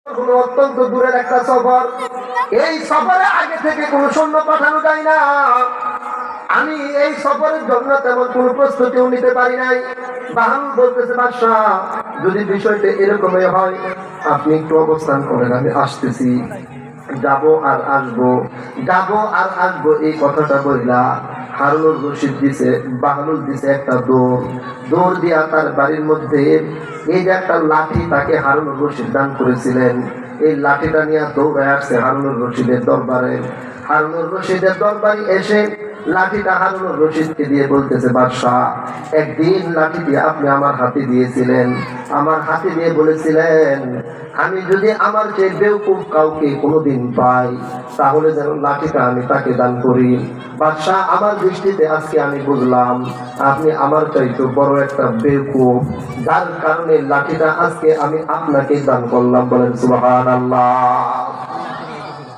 অত্যন্ত দূরের একটা সফর। এই সফরে আগে থেকে কোনো সৈন্য পাঠানো যায় না। আমি এই সফরের জন্য তেমন কোনো প্রস্তুতিও নিতে পারি নাই। বাহলুল বলতেছে, বাদশাহ যদি বিষয়টা এরকমই হয় আপনি একটু অবস্থান করেন, আমি আসতেছি। যাবো আর আসবো, যাবো আর আসবো, এই কথাটা বললা হারুনুর রশিদ দিছে, বাহলুল দিছে একটা দৌড় দিয়া তার বাড়ির মধ্যে এই যে একটা লাঠি তাকে হারুনুর রশিদ দান করেছিলেন, এই লাঠিটা নিয়ে দৌড়ায় আসছে হারুনুর রশিদের দরবারে। হারুনুর রশিদের দরবারে এসে লাঠিটা হারুনুর রশিদকে দিয়ে বলতেছে, বাদশাহ একদিন লাঠি দিয়ে আপনি আমার হাতে দিয়েছিলেন, আমার হাতে দিয়ে বলেছিলেন আমি যদি আমার যে বেউকুফ কাউকে কোনোদিন পাই তাহলে যেন লাঠিটা আমি তাকে দান করি। বাদশাহ আমার দৃষ্টিতে আজকে আমি বুঝলাম আপনি আমার চাইতে বড় একটা বেউকুফ, যার কারণে লাঠিটা আজকে আমি আপনাকে দান করলাম। বলেন সুবহানাল্লাহ।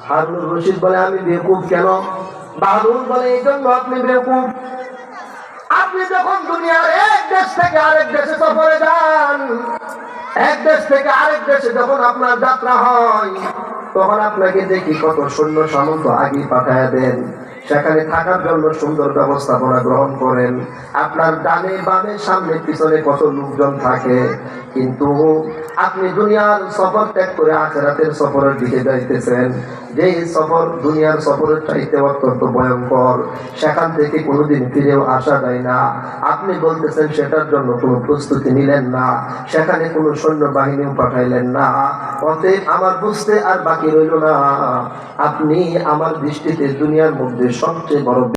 হারুনুর রশিদ বলে, আমি বেউকুফ কেন? বাহলুল বলে, এই জন্য আপনি বেউকুফ, আপনি যখন দুনিয়ার এক দেশ থেকে আরেক দেশে সফরে যান, এক দেশ থেকে আরেক দেশে যখন আপনার যাত্রা হয় তখন আপনাকে দেখি কত সৈন্য সামন্ত আগে পাঠায় দেন, সেখানে থাকার জন্য সুন্দর ব্যবস্থাপনা গ্রহণ করেন, আপনার ডানে বামে সামনে পিছনে কত লোকজন থাকে। কিন্তু আপনি দুনিয়ার সফর ত্যাগ করে আখিরাতের সফরের দিকে যাইতেছেন, যে সফর দুনিয়ার সফরের চাইতে অত্যন্ত ভয়ঙ্কর, সেখান থেকে কোনোদিন ফিরেও আসা যায় না। আপনি বলতেছেন সেটার জন্য কোনো প্রস্তুতি নিলেন না, সেখানে কোনো সৈন্যবাহিনীও পাঠাইলেন না। অতএব আমার বুঝতে আর বাকি রইল না, আপনি আমার দৃষ্টিতে দুনিয়ার মধ্যে সবচেয়ে বড়